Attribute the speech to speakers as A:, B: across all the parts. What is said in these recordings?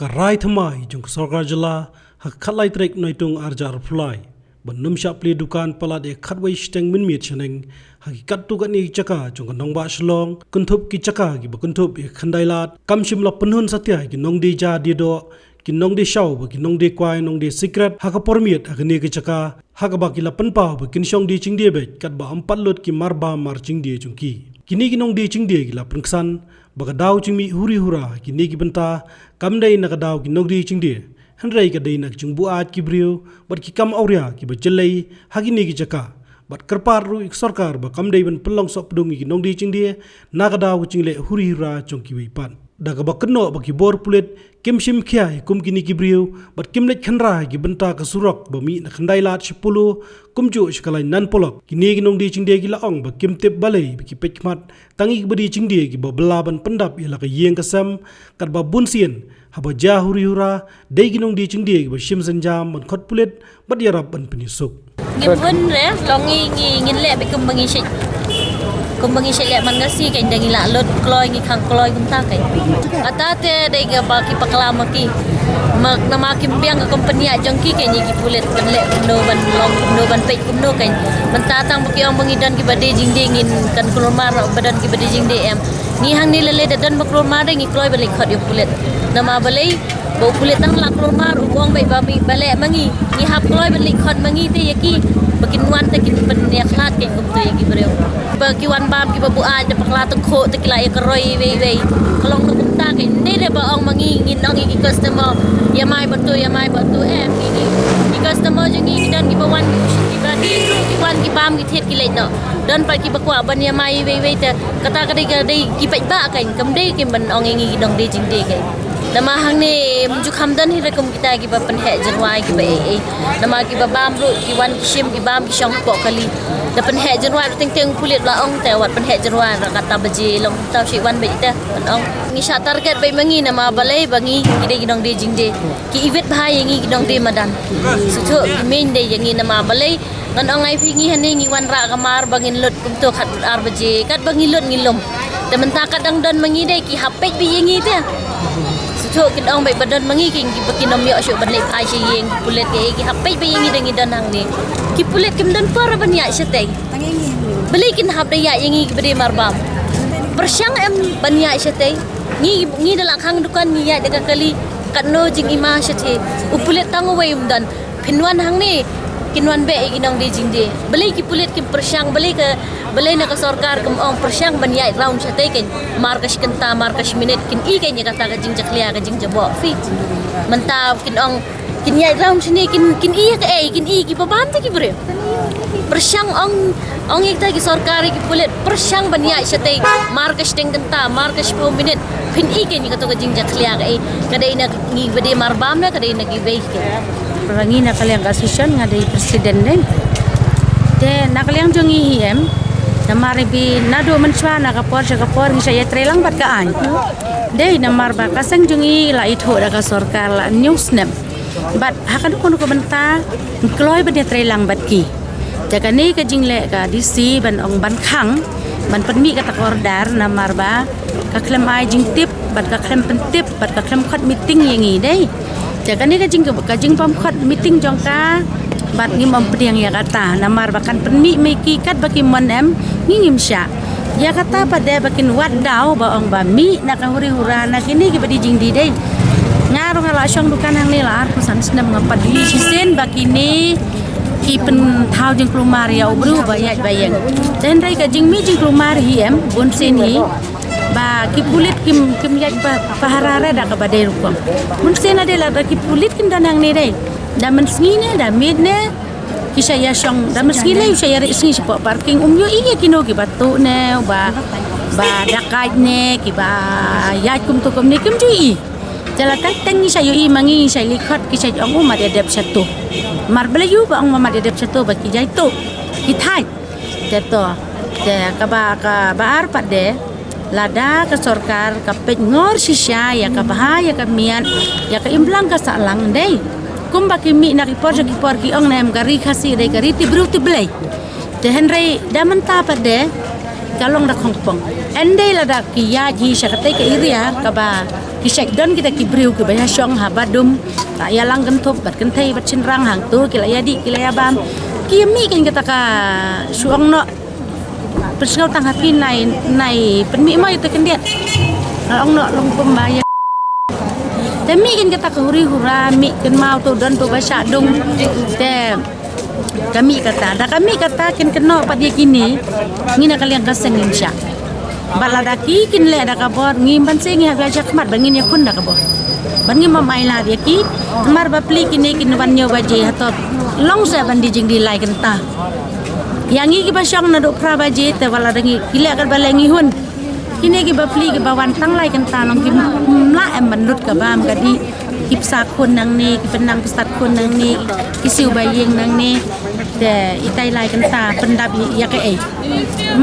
A: Karai thamai jung sarkar jala hak khatlai trek noitung arjar fulai banum shapli dukan pala de khatwai steng min miet cheneng hakikat tu kan ni chaka jung nong ba shlong kunthup ki chaka gi bakuntup e khandailat kamshim la punhun satya gi nong di ja di do ki nong di shaw ba ki nong di kwai nong di secret haka pormiet agni ki chaka haka ba ki la panpa ba kin shong di ching di be kat ba ampat lot ki marba mar ching di chung ki kini ki nong di ching di gi la pungsan baga daw ching mi huri hura kini ki benta kamdai na daw ki nong di ching di hanrai ka dai nak chung bu at ki brio bat ki kam auria ki ba chelai hagini ki chaka bat karpar ru ik sarkar ba kamdai ban pelong sop dung ki nong di ching di na ka daw ching le huri hura chung ki wi pan daga ba kno ba ki bor pulet kim shim khia kum kini ki brio bat kim let khanra ki benta ka surok ba mi na khandai lat shipulu kum ju shkalai nan polok kini ki nong di ching di ki la ong ba kim tep balai ki pekmat tangi ki badi ching di ki ba belaban pendap ya la ka yeng ka sam kat ba bun sien haba ja huri hura dei ki nong di ching di ki ba shim sanjam man khot pulet bat ya rab ban penisuk
B: ngibun re longi ngin le be kumbangi shit kumbangi shit le man ngasi kai dangi la lot kloi ngi khang kloi kum ta kai ata te dei ga ba ki paklam ki mak nama kim biang ka company a jong ki kai ni ki pulet kan le no ban long no ban pe kum no kai man ta tang ki ong bangi dan ki bade jing de ngin kan kulmar badan ki bade jing de em ni hang ni le dan ba kulmar de ngi kloi balik khot yo pulet nama balai bau pulet tang la kulmar uang bai ba mi bale mangi ni hap kloi balik khot mangi te yaki bakin wan te kin pen ya khlat ke kum te yaki breu bagi wan bam ki babu a de pakla to kho te kila ek roi we kalong no kum ta ke ne de ba ong mangi ngin ong ki customer ya mai batu em ki customer jengi ki dan ki ba wan ki ba di ki wan ki bam ki thet ki le no dan pa ki bakwa ban ya mai we te kata ka dei ki pe ba kan kam dei ki ban ong ngi ki dong dei jing dei kai nama hang ne muju khamdan hi rekum kita ki ba pen he janwai ki ba nama ki ba bam ru ki wan ki shim ki bam ki shong po kali da pen he janwai teng pulit la ong te wat pen he janwai ra kata baje long taw shi wan be te pen ong ni sha target bai mangi nama balai bangi ki dei dong dei jing de ki ivet bhai ngi ki dong dei madan su tho ki main de yangi nama balai ngan ong ai phi ngi han ngi wan ra kamar bangin lut kum to khat ar baje kat bangi lut ngi lom te menta kadang dan mangi de ki hapet bi yangi te Tuk kin ong bai badan mangi king ki bakin nom yo syo banlek ai she yeng ki pulet ki hapai bai yengi dangi dan hang ni ki pulet kim dan par ban ya sheteng beli kin hap da ya yengi ki bade marbam persyang em ban ya sheteng ni dalam khang dukan ni ya daga kali katno jing ima shethe upulet tang wei dan pinwan hang ni kinwan be ginong di jing de beli ki pulet ki persyang beli na ka sarkar kum ong persyang ban ya round sheteng ken markas kenta markas minute kin I kay niya kata ka jing jaklia ka jing jabo fit mantap kin ong kin ya round sini kin iya ka kin I ki babam ta ki bre persyang ong ikta ki sarkari ki pulet persyang ban ya sheteng markas teng kenta markas 10 minute pin I kay niya kata ka jing jaklia ka kadai na ngi bade marbam na kadai na gi be
C: rangi na kaliang kasisyon nga day presiden din de nakaliang jongi hiem namari bi nado menswa nakapor ngi saya trelang bat kaan de namar ba kasang jongi la itho da ka sarkar la news nem bat hakan ko ko benta kloy ba de trelang bat ki jaga ni ka jingle ka disi ban ong ban khang ban penmi ka takordar namar ba ka klem ai jing tip bat ka klem pentip bat ka klem khot meeting yangi dei jaga ni ka jing pam khot meeting jongka bat ngi mom pediang ya kata namar bakan penmi meki kat baki mon em ngi ngim sya ya kata pada bakin wat daw ba ong ba mi nak huri hura nak ini ki badi jing di dei ngaru ngala syong dukan hang ni lar kusan senam ngapat di sisen bakini ki pen thau jing klumar ya ubru ba ya bayang dan rai ka jing mi jing klumar hiem bon sen hi ba ki pulit kim ya paharare da ka badai rukom mun sen adela da ki pulit kim danang ni dei da mensngine da midne ki saya syong da meskile saya ri sipo parking yo iya kino ki batu ne ba dakai ne ki ba ya kum to kom ne kim jui jala tak tang ni saya I mangi saya lihat ki saya ong ma de dep satu mar belayu ba ong ma de dep satu ba ki jai to ki thai jato ja ka ba ar pat de lada ke sarkar ka pet ngor sisya ya ka bahaya ka mian ya ka imblang ka salang dei kum baki mi na ki por ki ong nem gari khasi dei gari ti bru ti blai de henry da menta pade kalong da khongpong ende la da ki ya ji sakate ke iria ka ba kisah don kita kibriu ke bahasa syong habadum tak ya lang gentup bat kentai bat cinrang hang tu kila yadi kila yabam kimi kan kita ka suang no persengau tang hapi nai penmi mo itu kendiat ong no long pembaya tapi kan kita ke huri-hura mi kan mau tu don tu bahasa dung te kami kata kin kena pada dia kini ngina kalian kaseng insya baladaki kin le ada kabor ngim ban se ngi haga jakmat bangin ya kun da kabor bangin mamai la dia ki mar bapli kini kin ban nyo baje hatot long sa ban di jing di lai kenta yang ngi ki basyang na do pra baje te baladangi kile akan balengi hun kini ki bapli ki bawan tang lai kenta long ki mla em bandut ka bam kadi kipsa kun nang ni ki penang pestat kun nang ni isiu bayeng nang ni te itai lai kenta pendap ya ke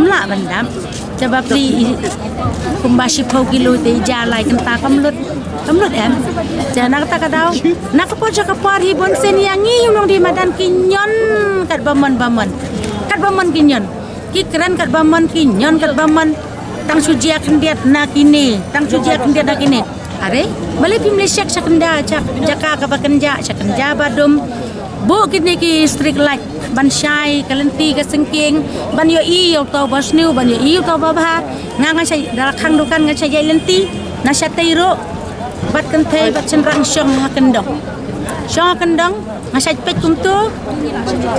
C: mla bandam coba beli kumbashi pau kilo te jalai kenta kamlut em jana kata kadau nak po jaka par hi bon sen yangi yung di madan kinyon kat bamon kinyon ki keren kat bamon kinyon kat bamon tang sujia kendiat nak ini are balik pi Malaysia sakenda jaka ka bakenja sakenda badum bo kini ki street light ban syai kalenti ka sengking ban yo i yo tau basniu ban yo i tau babha nganga sai dalakhang dukan nga sai lenti na satairo bat kentei bat cenrang syong kendong nga sai pet kumtu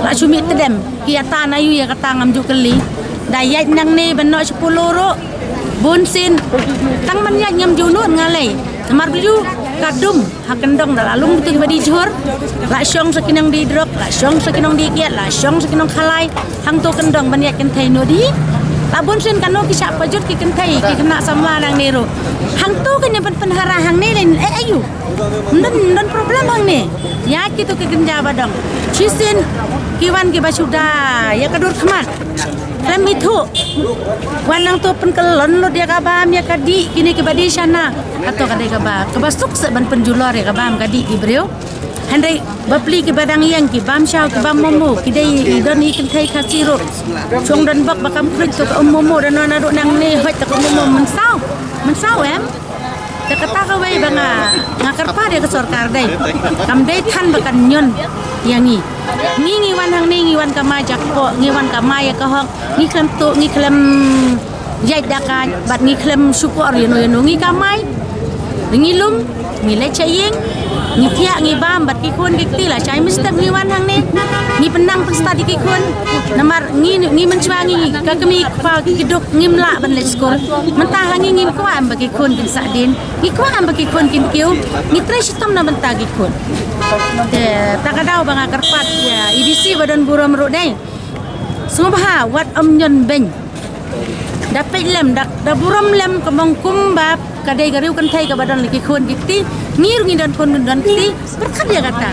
C: la sumi tedem kiata na yu ya kata ngam jukeli dayat nang ni beno 10 ro bunsin tang man ya nyam junun ngalai Kamar beliau kadum hakendong dalalung betul badi jur la syong sakinang di drop la syong sakinang di kiat la syong sakinang khalai hang to kendong banyak kentai nodi labun sen kano kisah pajut ki kentai ki kena sama nang nero hang to kan yang penhara hang ni lain ayu dan problem hang ni ya kitu ke genja badang cisin kiwan ki basuda ya kadur khamat lem itu wanang tu penkelon lo dia kabam ya kadi kini ke badi sana atau kadai kaba kabasuk seban penjulor ya kabam kadi ibreu handai bapli ke badang yang ki bam syau ki bam momo kidai don ikan thai khasiro chong dan bak bakam krit to momo dan nana do nang ne hoi ta momo mensau em ta kata ka wei banga ngakar pa dia ke sarkar dai kam dai than bakan nyon yang ngi wan hang ni ngi wan kama jakpo ngi wan kama ya ka hok ngi klem tu ngi klem yai dakan bat ngi klem syukur yo no ngi kamai ngi lum ngi le chaying ngi tia ngi bam bat ki kun ki ti la chai mistep ngi wan hang ni ngi penang pesta di ki kun namar ngi mencuang ngi ka kemi pa ki duk ngi mla ban le skol mentah ngi ngi ko am bagi kun kin sadin ngi ko am bagi kun kin kiu ngi tre sitam na benta gi kun takadau bang karpat ya IDC badan buram ro dai sumba wat nyon ben dapat lem dak da buram lem kembang kumbap kadai gariu kan thai ka badan lagi khon giti ngir ngi dan kon dan ti berkat dia kata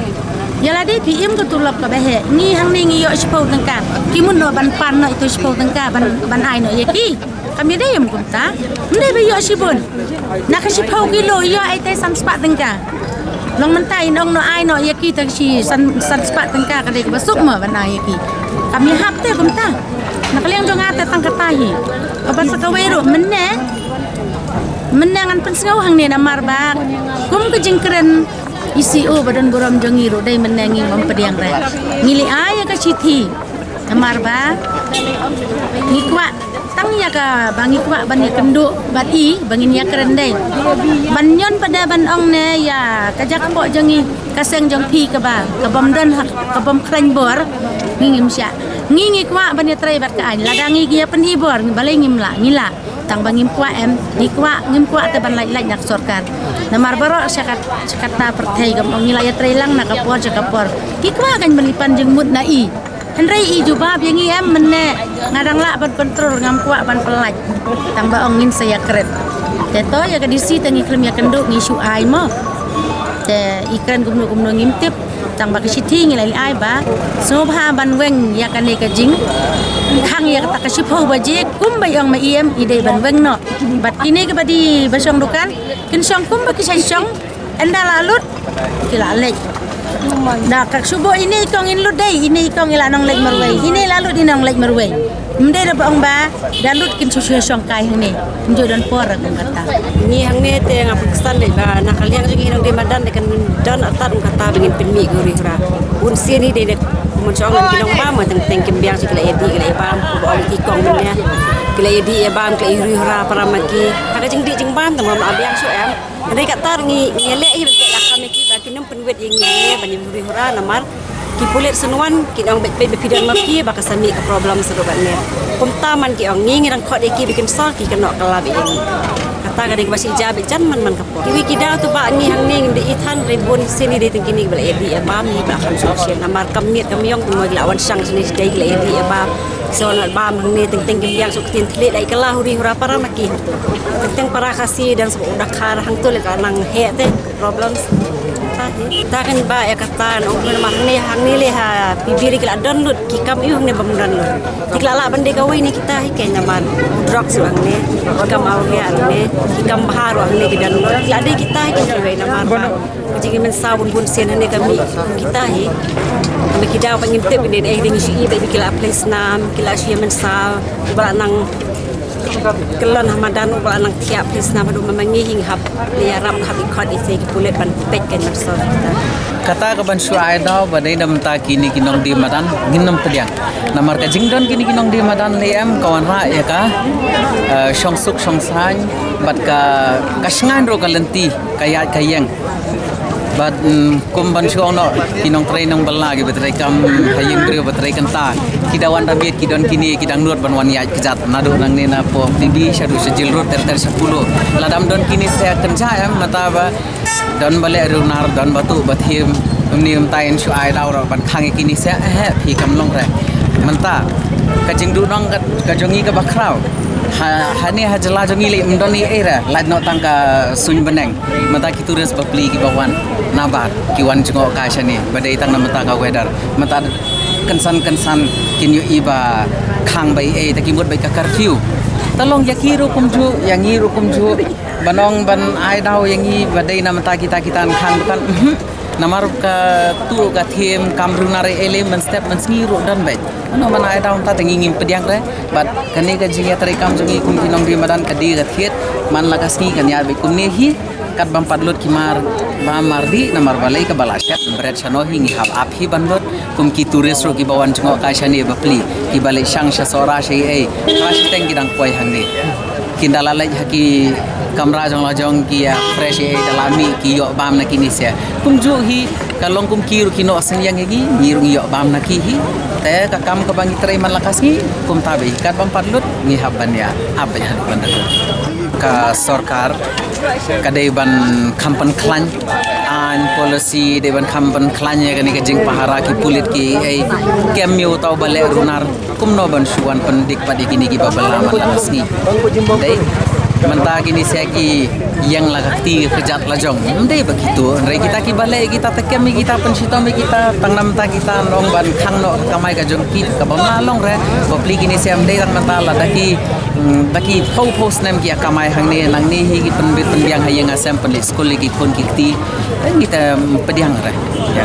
C: ya la dai PM ko tulap ka behe ngi hang ni ngi yo spau tangka kimun no ban pan no itu spau tangka ban ai no yaki kami dai em kunta ndai be yo sibun nak spau kilo yo ai tai sam spa tangka long mentai nong no ai no yaki tak si san spa tangka kadai ka basuk ma ban ai yaki kami hap te kunta nak liang jong ate tang katahi apa sakawero menangan pensengau hang ni namar bak kum ke jengkeren ICO badan buram jongiro dai menangi mempediang re ngili aya ka cithi namar ba ngikwa tang ya ka bangi kwa ban ya kenduk bati bangin ya keren dai banyon pada ban ong ne ya kajak po jongi kaseng jong pi ka ba ka bom dan ka bom klan bor ngim sya ngi kwa ban ya trai bat ka ai ladangi gia penhibor balai ngila tang bangim kwa em ni kwa ngim kwa te ban lai nak sarkar namar baro sakat na perthai gam ong ngila ya trai lang nak kapor jakapor ki kwa kan melipan jeng mut na i Henry i jubab yang em menne ngadang la ban kontrol ngam kwa ban pelaj tang ba ong ngin saya keret teto ya kadisi tangi klem ya kenduk ngi su ai mo te ikan gumno ngimtip tang ba kisithi ngi lai ai ba so bha ban weng ya kan ka jing khang ya ta ka sipho ba je kum ba ong ma em ide ban weng no bat kini ke badi basong dukan kin song kum ba kisai song enda lalut kila lek. Dah kak subuh ini ikong inlut dai, ini ikong ilanong lek marway. Ini lalut inong lek marway. Mde da bang ba dalut kin susu songkai hang ni. Mjo dan por aku kata.
D: Ni hang ni te ngap kestan le ba nakaliang jing inong di madan dekan dan atar kata bengin penmi guri hura. Un sini de mun songan kinong ba ma teng teng kimbiang sikla edi kila ibam ko ba ikong ni. Kila edi ibam kila iri hura para maki. Haka jing di jing bam tamam abiang so em. Ndai katar ngi ngelek hi be lakam ki ba kinong penwet ing ni bani iri hura namar ki pulit senuan ki dong bet bet pidan maki ba kasami ka problem serubat ni. Kum taman ki ong ngi rang khot ki bikin sal ki kenok kelab ini. Kata gading basi jabe jan man kapor. Ki ki daw tu ba ni hang ning di ithan ribun sini di tengkini bela edi abam ni ba kan sosial namar kamit kamiong tu mo lawan sang sini dai bela edi abam. So nak bam hang ni teng teng kimbiang sok tin tlit dai kala huri hura para maki tu. Teng para kasi dan so udah khar hang tu le kanang he te problems. Takan ba ya kata ong hang ni le ha bibiri kila download ki kam yu hang ni bam download. Tikla la bande kawi ni kita hi ke nyaman drugs hang ni kam au ya ni ki kam bahar hang ni ki download. Kila de kita hi ke we namar ba. Jadi men sabun bun sen ni kami kita hi. Kami kita pangin tip ni dai ding si ba kila place nam kila si men sa ba nang kelon Ramadan ubah anak tiap pisna madu memangi hing hab liaram hab ikot isi kulit ban pek kan marsor
E: kata ka ban suai daw badai dam ta kini kinong di madan ginnom pediang namar ka jingdon kini kinong di madan liam kawan ra ya ka song suk song san bat ka kasngan ro kalenti kaya kayeng bat kumban suang no kinong tray nang bala gi batray kam hayeng brio batray kanta kidawan rabiet kidon kini kidang nur ban wani kejat nadu nang ni na po bibi syadu sejil rut ter 10 ladam don kini saya kerja ya mata ba don bale runar don batu bathim nium tain su ai dau ro ban khang kini saya phi kam long re manta ka jingdu nong ka jongi ka bakrau hani hajala jongi le mdoni era lad no tangka sun beneng mata kitu res bapli ki bawan nabar ki wan jungo ka shani badai tang mata ka weather mata kensan kin yu iba khang bai e takimut bai ka curfew talong yakiru kumju yangi rukumju banong ban ai dau yangi badai na mata kita khang kan namar ka tu ka them kamrunare ele men step men siru dan bai no man ai dau ta tengi ngim pediang re bat kani ka jinga tari kam jongi kum kinong di madan ka di ka thiet man lakas ni kan ya bai kum ne hi kat bam padlut kimar ba mardi namar balai ka balashat berat chano hingi hab ap hi banlot kum ki turis ro ki bawan jungo ka shani bapli ki balai sang sha sora shei ei crash teng ki dang koi hang ni kindala lai haki kamra jong la jong ki ya fresh ei dalami ki yo bam na kini sia kum ju hi kalong kum ki ru kino aseng yang gi ngiru yo bam na ki hi te ka kam ka bangi trai man lakas ni kum tabe kat bam padlut ni habban ya apa ya bandak ka sarkar kadai ban kampan klan an policy de ban kampan klan ya kani ka jing pahara ki pulit ki ai kemio tau bale runar kumno ban suwan pendik padi kini ki babala man lakas ni dai menta kini saya ki yang lagakti kejat lajong ndai begitu re kita ki balai kita tekem kita pensito kita tangnam ta kita nong ban khang no kamai ka jong ki ka bam long re bopli kini saya ndai tan menta la daki post nem ki kamai hang ne nang ni hi ki penbit penbiang hayang asam penli skol ki pon ki ti kita pediang re ya